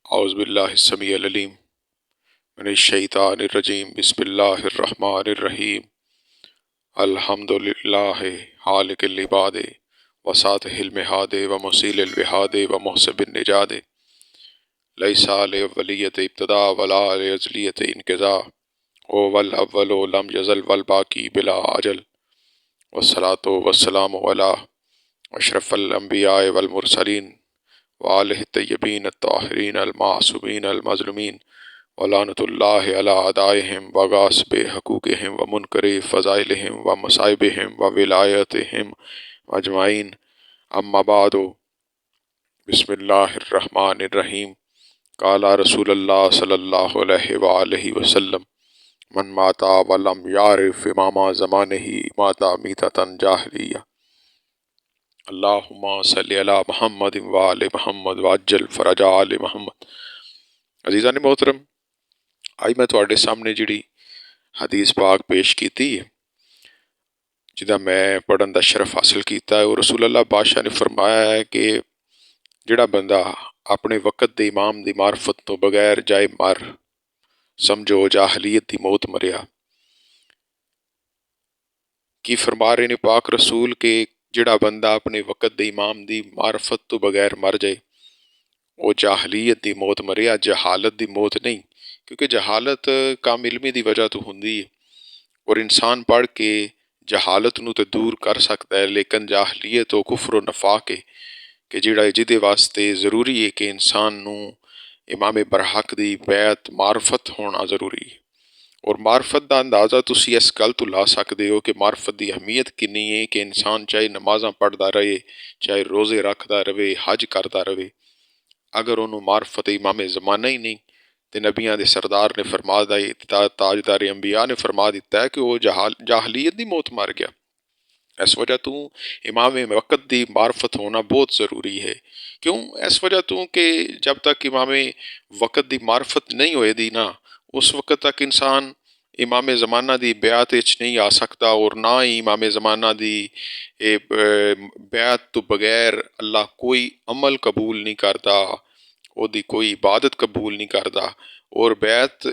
اعوذ باللہ السمیع العلیم من الشیطان الرجیم بسم اللہ الرحمن الرحیم الحمد للہ خالق العباد وساطہ المہاد ومسیل الوہاد ومحسب النجاد لیس لولیت ابتدا ولا لازلیت انقضاء هو الاول لم یزل والباقی بلا اجل والصلاة والسلام علی اشرف الانبیاء والمرسلین وآلہ الطیبین الطاہرین المعصومین المظلومین ولعنۃ اللہ علی اعدائہم وغاصب حقوقہم ومنکر فضائلہم ومصائبہم وولایتہم اجمعین اما بعد بسم اللہ الرحمن الرحیم قال رسول اللہ صلی اللہ علیہ وآلہ وسلم من ماتا ولم یعرف امام زمانہ ماتا میتۃ جاہلیہ اللہم صلی علی محمد وآل محمد وعجل فرج آل محمد۔ عزیزان محترم، آج میں تواڈے سامنے جڑی حدیث پاک پیش کیتی ہے جدا میں پڑھن دا شرف حاصل کیتا ہے، اور رسول اللہ بادشاہ نے فرمایا ہے کہ جڑا بندہ اپنے وقت دے امام دی معرفت تو بغیر جائے مر، سمجھو جاہلیت دی موت مریا۔ کی فرما رہے نے پاک رسول کہ جڑا بندہ اپنے وقت دے امام دی معرفت تو بغیر مر جائے وہ جاہلیت دی موت مریا، جہالت دی موت نہیں، کیونکہ جہالت کام علمی دی وجہ تو ہوندی ہے اور انسان پڑھ کے جہالت نو تے دور کر سکتا ہے، لیکن جاہلیت و کفر و نفاق ہے کہ جڑا جدے واسطے ضروری ہے کہ انسان نو امام برحق دی بیعت معرفت ہونا ضروری ہے۔ اور معرفت دا اندازہ تسی اس گل تو لا سکتے ہو کہ معرفت دی اہمیت کنی ہے کہ انسان چاہے نمازاں پڑھدا رہے، چاہے روزے رکھدا رہے، حج کردا رہے، اگر انہوں معرفت امام زمانہ ہی نہیں تے نبیاں دے سردار نے فرما دیتا، تاجدار انبیاء نے فرما دیتا ہے کہ وہ جاہلیت دی موت مر گیا۔ اس وجہ تو امام وقت دی معرفت ہونا بہت ضروری ہے۔ کیوں؟ اس وجہ تو کہ جب تک امام وقت دی معرفت نہیں ہوئے دی نا، اس وقت تک انسان امام زمانہ دی بیعت وچ نہیں آ سکتا، اور نہ ہی امام زمانہ دی بیعت تو بغیر اللہ کوئی عمل قبول نہیں کرتا، او دی کوئی عبادت قبول نہیں کرتا۔ اور بیعت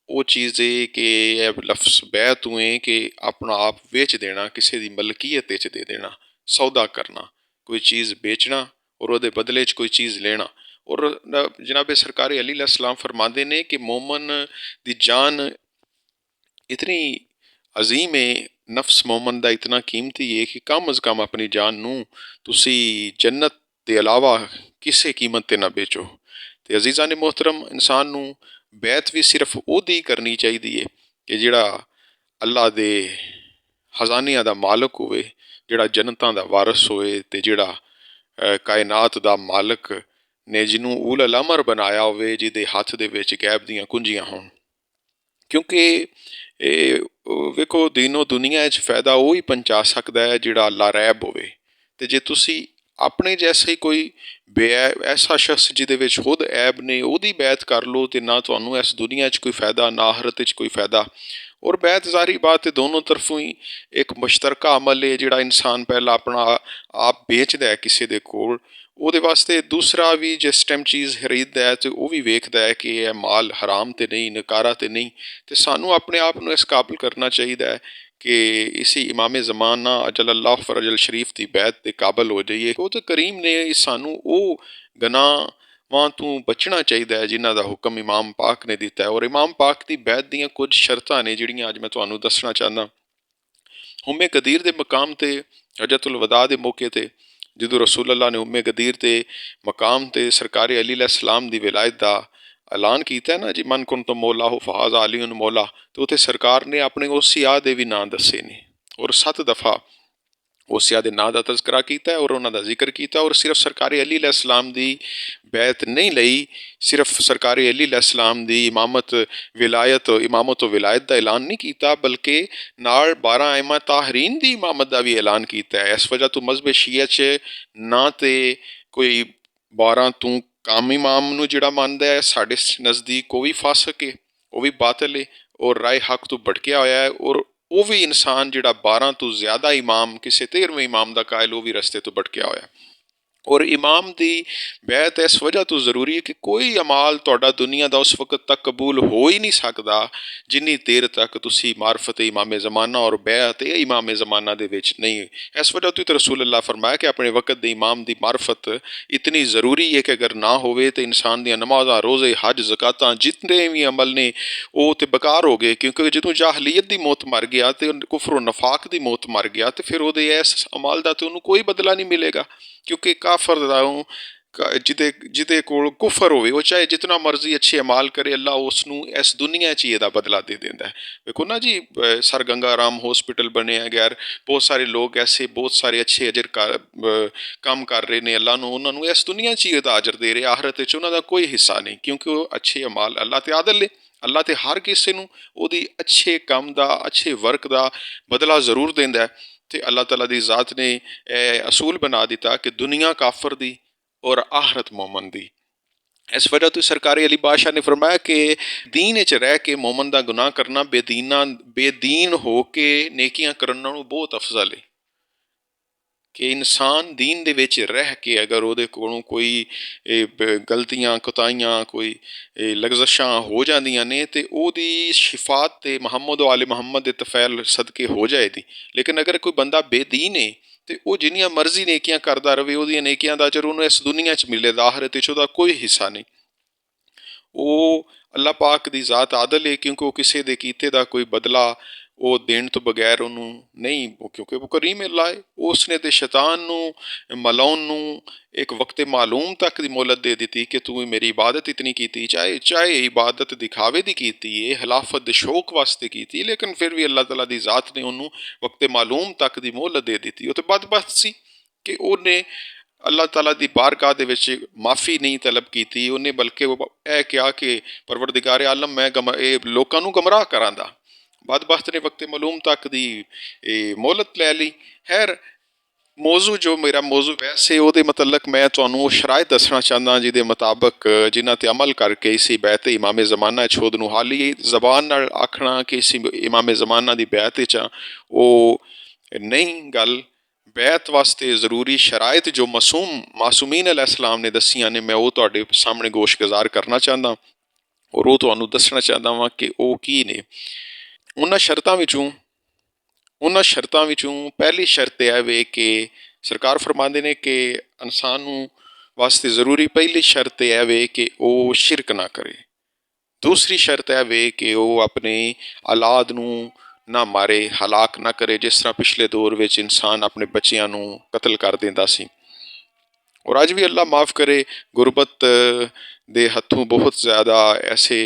وہ چیز ہے کہ لفظ بیعت ہوئے کہ اپنا آپ ویچ دینا، کسی دی ملکیت وچ دے دینا، سودا کرنا، کوئی چیز بیچنا اور وہ دے بدلے چ کوئی چیز لینا۔ اور جناب سرکار علی علیہ السلام فرماندے نے کہ مومن دی جان اتنی عظیم ہے، نفس مومن دا اتنا قیمتی ہے کہ کم از کم اپنی جان نو تسی جنت دے علاوہ کسے قیمت تے نہ بیچو۔ تے عزیزان محترم، انسان نو بیعت بھی صرف او دی کرنی چاہیے کہ جڑا اللہ دے خزانیاں دا مالک ہوئے، جڑا جنتاں دا وارث ہوئے، تے جڑا کائنات دا مالک نے جنوں اول الامر بنایا ہوئے، جدے ہاتھ دے وچ غیب دیاں کنجیاں ہون۔ کیونکہ ویکو دین و دنیا وچ فائدہ وہی پہنچا سکتا ہے جڑا اللہ ریب ہوئے۔ تے جے تسی اپنے جیسے ہی کوئی ایسا شخص جدے وچ خود عیب نے او دی بیعت کر لو، تے نہ تانوں اس دنیا وچ کوئی فائدہ، نہ آخرت وچ کوئی فائدہ۔ اور بیعت ظاہری بات ہے دونوں طرفوں ہی ایک مشترکہ عمل ہے، جڑا انسان پہلا اپنا آپ بیچدا ہے کسی دے کول، او دے واسطے دوسرا بھی جس ٹائم چیز خریددا ہے تے او بھی ویکھدا ہے کہ یہ مال حرام تے نہیں، نکارا تے نہیں، تے سانوں اپنے آپ نو اس قابل کرنا چاہیے کہ اسی امام زمانہ اجل اللہ فرج الشریف دی بیعت دے قابل ہو جائیے۔ وہ تو کریم نے سانوں او گناہ وہاں تو بچنا چاہیے جنہ دا حکم امام پاک نے دیتا ہے۔ اور امام پاک دی بیعت دیاں کچھ شرطاں نے جڑیاں اج میں تانوں دسنا چاہنا۔ قدیر دے مقام تے حجۃ الوداع دے موقع تے جدو رسول اللہ نے قدیر تے مقام تے سرکار علی علیہ السلام دی ولایت دا اعلان کیتا ہے نا جی، من کنت مولا فہذا علی مولا، تو اتنے سرکار نے اپنے اوسیاء دے بھی نام دسے نے، اور 7 دفعہ اوسیاء دے نام دا تذکرہ کیتا ہے اور انہاں دا ذکر کیتا ہے۔ اور صرف سرکار علی علیہ السلام دی بیعت نہیں لئی، صرف سرکار علی علیہ السلام دی امامت و ولایت دا اعلان نہیں کیتا، بلکہ نال 12 ائمہ طاہرین دی امامت دا بھی اعلان کیتا ہے۔ اس وجہ تو مذہب شیعہ چ نہ تے کوئی 12 تو کام امام نو جڑا ماندا ہے، ساڈے نزدیک وہ بھی فاسق ہے، وہ بھی باطل ہے اور رائے حق تو بھٹکیا ہویا ہے، اور وہ بھی انسان جڑا 12 تو زیادہ امام کسے 13ویں امام دا قائل وہ بھی رستے تو بھٹکیا ہویا ہے۔ اور امام دی بیعت اس وجہ تو ضروری ہے کہ کوئی عمال تہاڈا دنیا دا اس وقت تک قبول ہو ہی نہیں سکدا جنی دیر تک تسی معرفت امام زمانہ اور بیعت امام زمانہ دے وچ نہیں. اس وجہ تو رسول اللہ فرمایا کہ اپنے وقت دے امام دی معرفت اتنی ضروری ہے کہ اگر نہ ہوئے تو انسان دیاں نمازاں روزے حج زکاتاں جتنے بھی عمل نے وہ تے بیکار ہو گئے. کیونکہ جدوں جاہلیت دی موت مر گیا تے کفر و نفاق دی موت مر گیا تے پھر وہ دے اس عمل دا تے انہوں کوئی بدلہ نہیں ملے گا. کیونکہ کافر جدے کول کفر ہوئے وہ چاہے جتنا مرضی اچھے عمال کرے اللہ اس نوں اس دنیا چ یہ بدلہ دے دیندا ہے. دیکھو نا جی سر گنگا رام ہاسپٹل بنے ہیں غیر بہت سارے لوگ ایسے بہت سارے اچھے اجر کام کر رہے ہیں اللہ انہوں نے اس دنیا چ یہ اجر دے رہے آخرت وچ انہاں دا کوئی حصہ نہیں کیونکہ وہ اچھے عمال اللہ تے عادل ہے. اللہ تے ہر کسے نوں او دی اچھے کام دا اچھے ورک دا بدلہ ضرور دیندا ہے. تے اللہ تعالیٰ دی ذات نے اصول بنا دیتا کہ دنیا کافر دی اور آخرت مومن دی. اس وجہ تو سرکار علی بادشاہ نے فرمایا کہ دین وچ رہ کے مومن دا گناہ کرنا بے دین ہو کے نیکیاں کرنا بہت افضل ہے. کہ انسان دین دے وچ رہ کے اگر وہ دے کولوں کوئی غلطیاں کوتاہیاں کوئی لغزشاں ہو جاندیاں نے تے او دی شفاعت تے محمد و آل محمد دے طفیل صدقے ہو جائے دی. لیکن اگر کوئی بندہ بے دین ہے تے او جنیاں مرضی نیکیاں کردا رہے او دیاں نیکیاں دا اجر انہوں اس دنیا چ ملے دا آخرت وچ دا کوئی حصہ نہیں. او اللہ پاک دی ذات عادل ہے کیونکہ وہ کسے دے کیتے دا کوئی بدلہ وہ دین تو بغیر انہوں نہیں کیونکہ وہ کریم اللہ ہے. اس نے تے شیطان نو ملعون نو ایک وقت معلوم تک دی مہلت دے دیتی کہ تو میری عبادت اتنی کیتی چاہے عبادت دکھاوے دی کیتی ہے خلافت دے شوق واسطے کیتی لیکن پھر بھی اللہ تعالیٰ دی ذات نے انہوں وقت معلوم تک دی مہلت دے دیتی. وہ تو بدبخت سی کہ انہیں اللہ تعالیٰ دی بارگاہ دے وچ معافی نہیں طلب کیتی انہیں بلکہ وہ اے کیا کہ پروردگار عالم میں لوکاں نوں گمراہ کراندا. بدبخت نے وقت معلوم تک دی مہلت لے لی. خیر موضوع جو میرا موضوع ویسے وہ دے متعلق میں تانوں شرائط دسنا چاہتا جی دے مطابق جنہاں تے عمل کر کے اسی بیعت امام زمانہ چھود نو حالی زبان نال آکھنا کہ اسی امام زمانہ دی بیعت چاں او نہیں گل بیعت واسطے ضروری شرائط جو معصومین علیہ السلام نے دسیاں نے میں وہ تواڈے سامنے گوش گزار کرنا چاہتا اور وہ تانوں دسنا چاہتا ہاں کہ او کی نے. انہاں شرطاں وچوں پہلی شرط ہے وے کہ سرکار فرماندے نے کہ انسان واسطے ضروری پہلی شرط ہے وے کہ او شرک نہ کرے. دوسری شرط ہے وے کہ او اپنے اولاد نہ مارے ہلاک نہ کرے جس طرح پچھلے دور وچ انسان اپنے بچیاں نوں قتل کر دیندا سی. اور آج بھی اللہ معاف کرے غربت دے ہتھوں بہت زیادہ ایسے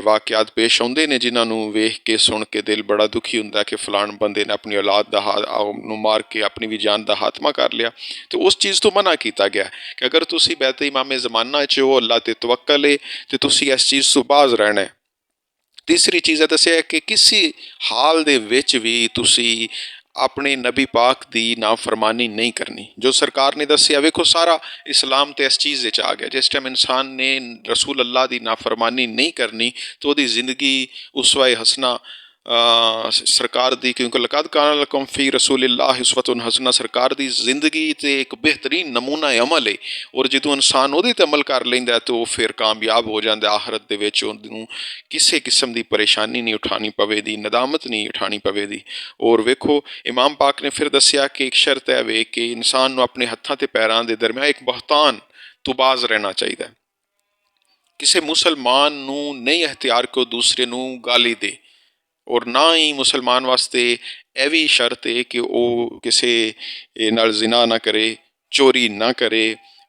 واقعات پیش آتے ہیں جنہوں نے ویکھ کے سن کے دل بڑا دکھی ہوندا کہ فلان بندے نے اپنی اولاد نو مار کے اپنی بھی جان دا خاتمہ کر لیا. تو اس چیز تو منع کیتا گیا کہ اگر تسی بیعت امام زمانہ چ ہو اللہ تے توکل ہے تو تسی اس چیز تو باز رہنا ہے. تیسری چیز ہے دسیا کہ کسی حال دے وچ بھی تسی اپنے نبی پاک دی نافرمانی نہیں کرنی. جو سرکار نے دسیا ویکھو سارا اسلام تے اس چیز وچ آ گیا. جس ٹائم انسان نے رسول اللہ دی نافرمانی نہیں کرنی تو دی زندگی اسوہ حسنہ سرکار دی کیونکہ لقد کان لکم فی رسول اللہ اسوۃ حسنہ سرکار دی زندگی تے ایک بہترین نمونہ عمل ہے. اور جدوں انسان وہ تے عمل کر لیندا ہے تو پھر کامیاب ہو جاندا آخرت دے وچ انہوں کسے قسم دی پریشانی نہیں اٹھانی پوے دی ندامت نہیں اٹھانی پوے دی. اور ویکھو امام پاک نے پھر دسیا کہ ایک شرط ہے وے کہ انسان نو اپنے ہتھاں تے پیراں دے درمیان ایک بہتان تو باز رہنا چاہیے. کسے مسلمان نو نہیں اختیار کو دوسرے نو گالی دے. اور نہ ہی مسلمان واسطے اے بھی شرط ہے کہ او کسے نال زنا نہ کرے چوری نہ کرے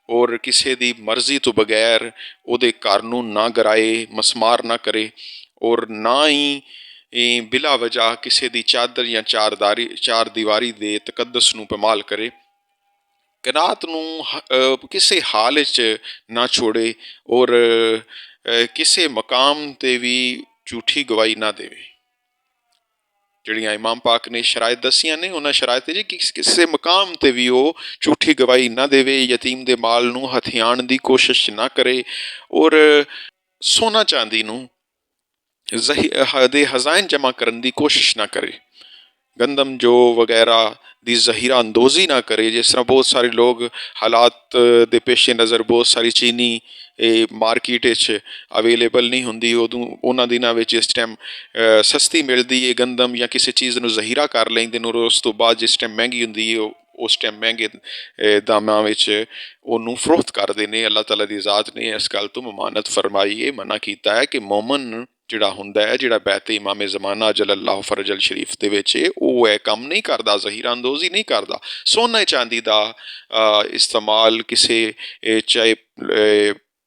اور کسے دی مرضی تو بغیر او دے گھر نوں نہ گرائے مسمار نہ کرے اور نہ ہی بلا وجہ کسے دی چادر یا چار دیواری دے تقدس نوں پامال کرے. قناعت نوں کسے حال وچ نہ چھوڑے اور کسے مقام تے بھی جھوٹھی گواہی نہ دے. جڑیاں امام پاک نے شرائط دسیاں نے انہاں شرائط جی کسے مقام تے بھی وہ جھوٹھی گواہی نہ دے یتیم دے مال نوں ہتھیان دی کوشش نہ کرے اور سونا چاندی نوں دے خزائن جمع کرن دی کوشش نہ کرے. ਗੰਦਮ ਜੋ ਵਗੈਰਾ ਦੀ ਜ਼ਹੀਰਾ ਅੰਦੋਜ਼ੀ ਨਾ ਕਰੇ। ਜਿਸ ਤਰ੍ਹਾਂ ਬਹੁਤ ਸਾਰੇ ਲੋਕ ਹਾਲਾਤ ਦੇ ਪੇਸ਼ੇ ਨਜ਼ਰ ਬਹੁਤ ਸਾਰੀ ਚੀਨੀ ਮਾਰਕੀਟ ਵਿੱਚ ਅਵੇਲੇਬਲ ਨਹੀਂ ਹੁੰਦੀ, ਉਦੋਂ ਉਹਨਾਂ ਦਿਨਾਂ ਵਿੱਚ ਇਸ ਟਾਈਮ ਸਸਤੀ ਮਿਲਦੀ ਹੈ ਗੰਦਮ, ਜਾਂ ਕਿਸੇ ਚੀਜ਼ ਨੂੰ ਜ਼ਹੀਰਾ ਕਰ ਲੈਂਦੇ ਨੇ, ਔਰ ਉਸ ਤੋਂ ਬਾਅਦ ਜਿਸ ਟਾਈਮ ਮਹਿੰਗੀ ਹੁੰਦੀ ਹੈ ਉਸ ਟਾਈਮ ਮਹਿੰਗੇ ਦਾਮਾਂ ਵਿੱਚ ਉਹਨੂੰ ਫਰੋਖਤ ਕਰਦੇ ਨੇ। ਅੱਲਾਹ ਤਾਲਾ ਦੀ ਜ਼ਾਤ ਨੇ ਇਸ ਗੱਲ ਤੋਂ ਮਮਾਨਤ ਫਰਮਾਈ ਹੈ, ਮਨਾ ਕੀਤਾ ਹੈ ਕਿ ਮੋਮਨ ਜਿਹੜਾ ਹੁੰਦਾ ਹੈ, ਜਿਹੜਾ ਬੈਤ ਇਮਾਮ ਜ਼ਮਾਨਾ ਜਲੱਲਾਹੁ ਫਰਜਲ ਸ਼ਰੀਫ ਦੇ ਵਿੱਚ ਉਹ ਇਹ ਕੰਮ ਨਹੀਂ ਕਰਦਾ, ਜ਼ਹੀਰਾ ਅੰਦੋਜ਼ੀ ਨਹੀਂ ਕਰਦਾ। ਸੋਨਾ ਚਾਂਦੀ ਦਾ ਇਸਤੇਮਾਲ ਕਿਸੇ ਚਾਹੇ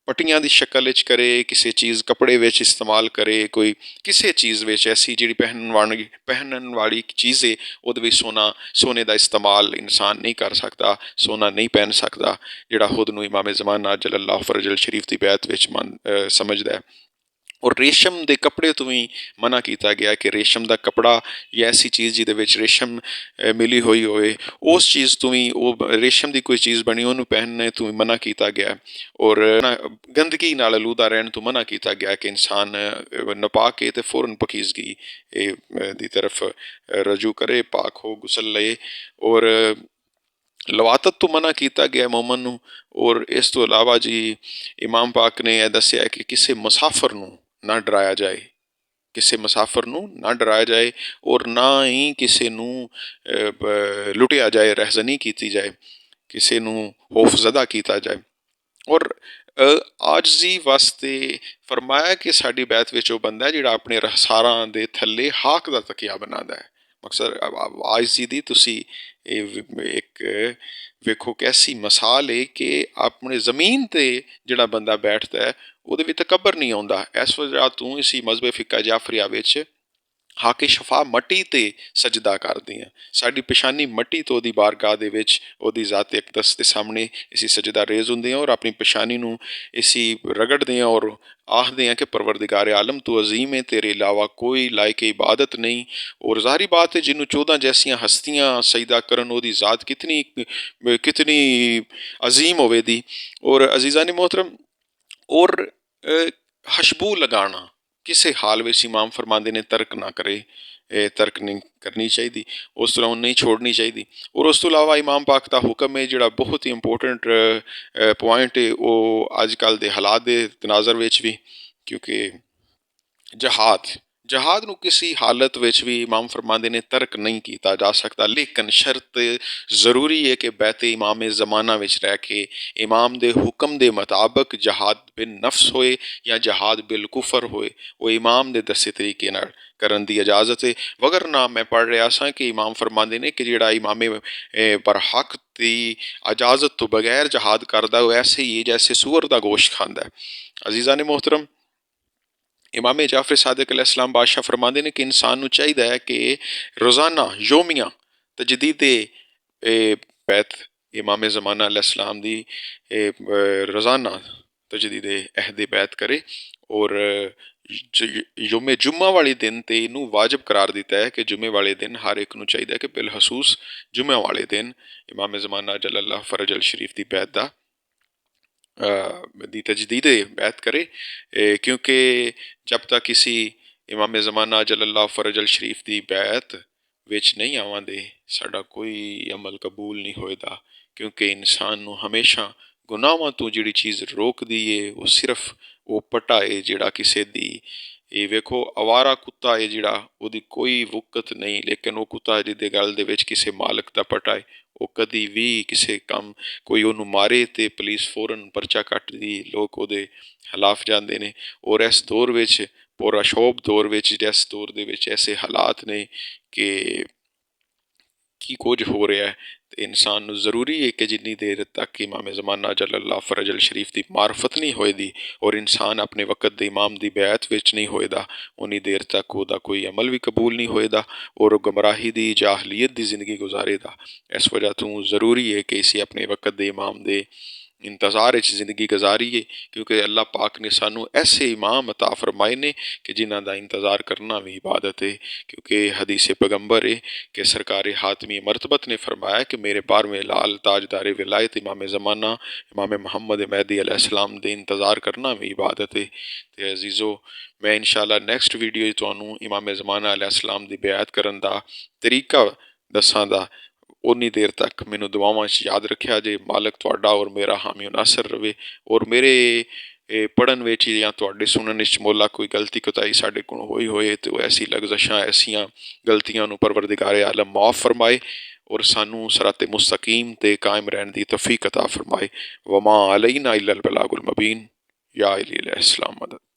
ਪੱਟੀਆਂ ਦੀ ਸ਼ਕਲ ਵਿੱਚ ਕਰੇ, ਕਿਸੇ ਚੀਜ਼ ਕੱਪੜੇ ਵਿੱਚ ਇਸਤੇਮਾਲ ਕਰੇ, ਕੋਈ ਕਿਸੇ ਚੀਜ਼ ਵਿੱਚ ਐਸੀ ਜਿਹੜੀ ਪਹਿਨਣ ਵਾਲੀ ਚੀਜ਼ ਹੈ ਉਹਦੇ ਵਿੱਚ ਸੋਨੇ ਦਾ ਇਸਤੇਮਾਲ ਇਨਸਾਨ ਨਹੀਂ ਕਰ ਸਕਦਾ, ਸੋਨਾ ਨਹੀਂ ਪਹਿਨ ਸਕਦਾ, ਜਿਹੜਾ ਖੁਦ ਨੂੰ ਇਮਾਮ ਜ਼ਮਾਨਾ ਜਲੱਲਾਹੁ ਫਰਜਲ ਸ਼ਰੀਫ ਦੀ ਬੈਤ ਵਿੱਚ ਸਮਝਦਾ ਹੈ। ਔਰ ਰੇਸ਼ਮ ਦੇ ਕੱਪੜੇ ਤੋਂ ਵੀ ਮਨਾ ਕੀਤਾ ਗਿਆ ਕਿ ਰੇਸ਼ਮ ਦਾ ਕੱਪੜਾ ਜਾਂ ਐਸੀ ਚੀਜ਼ ਜਿਹਦੇ ਵਿੱਚ ਰੇਸ਼ਮ ਮਿਲੀ ਹੋਈ ਹੋਵੇ, ਉਸ ਚੀਜ਼ ਤੋਂ ਵੀ, ਉਹ ਰੇਸ਼ਮ ਦੀ ਕੋਈ ਚੀਜ਼ ਬਣੀ ਉਹਨੂੰ ਪਹਿਨਣੇ ਤੋਂ ਵੀ ਮਨਾ ਕੀਤਾ ਗਿਆ। ਔਰ ਗੰਦਗੀ ਨਾਲ ਆਲੂਦਾ ਰਹਿਣ ਤੋਂ ਮਨਾ ਕੀਤਾ ਗਿਆ ਕਿ ਇਨਸਾਨ ਨਪਾ ਕੇ ਅਤੇ ਫੌਰਨ ਪਕੀਜ਼ਗੀ ਦੀ ਤਰਫ ਰਜੂ ਕਰੇ, ਪਾਕ ਹੋ, ਗੁਸਲ ਲਏ। ਔਰ ਲਵਾਤਤ ਤੋਂ ਮਨਾ ਕੀਤਾ ਗਿਆ ਮੋਮਨ ਨੂੰ। ਔਰ ਇਸ ਤੋਂ ਇਲਾਵਾ ਜੀ ਇਮਾਮ ਪਾਕ ਨੇ ਇਹ ਦੱਸਿਆ ਕਿ ਕਿਸੇ ਮੁਸਾਫਰ ਨੂੰ ਨਾ ਡਰਾਇਆ ਜਾਏ, ਕਿਸੇ ਮੁਸਾਫਰ ਨੂੰ ਨਾ ਡਰਾਇਆ ਜਾਏ, ਔਰ ਨਾ ਹੀ ਕਿਸੇ ਨੂੰ ਲੁੱਟਿਆ ਜਾਏ, ਰਹਿਜ਼ਨੀ ਕੀਤੀ ਜਾਏ, ਕਿਸੇ ਨੂੰ ਖੌਫਜ਼ਦਾ ਕੀਤਾ ਜਾਏ। ਔਰ ਆਜਜ਼ੀ ਵਾਸਤੇ ਫਰਮਾਇਆ ਕਿ ਸਾਡੀ ਬੈਤ ਵਿੱਚ ਉਹ ਬੰਦਾ ਜਿਹੜਾ ਆਪਣੇ ਰਖਸਾਰਾਂ ਦੇ ਥੱਲੇ ਹਾਕ ਦਾ ਤਕੀਆ ਬਣਾਉਂਦਾ ਹੈ। ਮਕਸਦ ਆਜਜ਼ੀ ਦੀ ਤੁਸੀਂ ਇੱਕ ਵੇਖੋ ਕੈਸੀ ਮਿਸਾਲ ਹੈ ਕਿ ਆਪਣੇ ਜ਼ਮੀਨ 'ਤੇ ਜਿਹੜਾ ਬੰਦਾ ਬੈਠਦਾ ਹੈ ਉਹਦੇ ਵਿੱਚ ਤਕੱਬਰ ਨਹੀਂ ਆਉਂਦਾ। ਇਸ ਵਜ੍ਹਾ ਤੋਂ ਇਸੀ ਮਜ਼ਹਬ ਫਿਕਾ ਜਾਫਰੀਆ ਵਿੱਚ ਹਾਕੇ ਸ਼ਫਾ ਮੱਟੀ 'ਤੇ ਸਜਦਾ ਕਰਦੇ ਹਾਂ। ਸਾਡੀ ਪੇਸ਼ਾਨੀ ਮੱਟੀ ਤੋਂ ਉਹਦੀ ਬਾਰਗਾਹ ਦੇ ਵਿੱਚ ਉਹਦੀ ਜ਼ਾਤ ਇਕਦਸ ਦੇ ਸਾਹਮਣੇ ਅਸੀਂ ਸਜਦਾ ਰੇਜ਼ ਹੁੰਦੇ ਹਾਂ, ਔਰ ਆਪਣੀ ਪੇਸ਼ਾਨੀ ਨੂੰ ਅਸੀਂ ਰਗੜਦੇ ਹਾਂ ਔਰ ਆਖਦੇ ہیں کہ پروردگار عالم تو عظیم ہے، تیرے علاوہ کوئی لائق عبادت نہیں۔ اور ظاہری بات ہے جنہوں 14 جیسیاں ہستیاں سجدہ کرن وہ دی ذات کتنی عظیم ہوئے دی۔ اور عزیزان محترم، اور خوشبو لگانا کسے حال وچ امام فرماندے نے ترک نہ کرے، ترک نہیں کرنی چاہیے، اس طرح نہیں چھوڑنی چاہیے۔ اور اس تو علاوہ امام پاک دا حکم ہے جڑا بہت ہی امپورٹنٹ پوائنٹ ہے وہ اج کل دے حالات دے تناظر وچ بھی، کیونکہ جہاد نو کسی حالت وچ بھی امام فرماندے نے ترک نہیں کیتا جا سکتا، لیکن شرط ضروری ہے کہ بیت امام زمانہ وچ رہ کے امام دے حکم دے مطابق جہاد بن نفس ہوئے یا جہاد بالکفر ہوئے وہ امام دے دسے طریقے نال کرن دی اجازت ہے۔ وگرنہ میں پڑھ رہا سا کہ امام فرماندے نے کہ جڑا امام برحق دی اجازت تو بغیر جہاد کردا وہ ایسے ہی جیسے سور دا گوشت کھاندا ہے۔ عزیزان محترم، امام جعفر صادق علیہ السلام بادشاہ فرماندے نے کہ انسان نو چاہیے ہے کہ روزانہ یومیہ تجدید بیت امام زمانہ علیہ السلام دی روزانہ تجدید عہد بیت کرے، اور یوم جمعہ والے دن تے انہوں واجب قرار دیتا ہے کہ جمعہ والے دن ہر ایک نو چاہیے کہ بالخصوص جمعہ والے دن امام زمانہ جل اللہ فرج الشریف دی بیت دا دی تجدید بیت کرے، کیونکہ جب تک کسی امام زمانہ جل اللہ فرج الشریف دی بیت وچ نہیں آواں دے ساڈا کوئی عمل قبول نہیں ہوئے دا، کیونکہ انسان نو ہمیشہ گناہاں تو جڑی چیز روک دیے وہ صرف وہ پٹا ہے جڑا کسے دی یہ ویکھو آوارا کتا ہے جڑا وہ دی کوئی وقت نہیں، لیکن وہ کتا جدے گل دے وچ کسے مالک دا پٹا ہے وہ کدی بھی کسے کام کوئی انہوں مارے تے پولیس فوراً پرچہ کٹ دی لوگ وہ دے خلاف جاندے نے۔ اور اس دور وچ پورا شوب دور وچ جس دور دے وچ ایسے حالات نے کہ کی کچھ ہو رہا ہے، انسان نو ضروری ہے کہ جنی دیر تک امام زمانہ جل اللہ فرج الشریف دی معرفت نہیں ہوئے دی اور انسان اپنے وقت دے امام دی بیعت وچ نہیں ہوئے دا انہی دیر تک وہ دا کوئی عمل بھی قبول نہیں ہوئے دا اور گمراہی دی جاہلیت دی زندگی گزارے دا۔ اس وجہ تو ضروری ہے کہ اسی اپنے وقت دے امام دے انتظار زندگی گزاری ہے، کیونکہ اللہ پاک نے سانو ایسے امام عطا فرمائے نے کہ جنہ دا انتظار کرنا بھی عبادت ہے، کیونکہ حدیث پیغمبر ہے کہ سرکار حاتمی مرتبت نے فرمایا کہ میرے 12ویں لال تاجدار ولایت امام زمانہ امام محمد مہدی علیہ السلام دے انتظار کرنا بھی عبادت ہے۔ تے عزیزو، میں انشاءاللہ نیکسٹ ویڈیو تانوں امام زمانہ علیہ السلام دی بیعت کرن دا طریقہ دساں دا۔ اونی دیر تک مینوں دعاواں یاد رکھیا جے۔ مالک تہاڈا اور میرا حامی و ناصر رہے، اور میرے پڑھن وچ یا تہاڈے سنن وچ مولا کوئی غلطی کوتاہی ساڈے کول ہوئی ہوئے تو ایسی لغزشاں ایسیاں غلطیاں نو پروردگار عالم معاف فرمائے، اور سانو صراط مستقیم تے قائم رہن دی توفیق عطا فرمائے۔ وما علینا الا البلاغ المبین۔ یا علی علیہ السلام مدد۔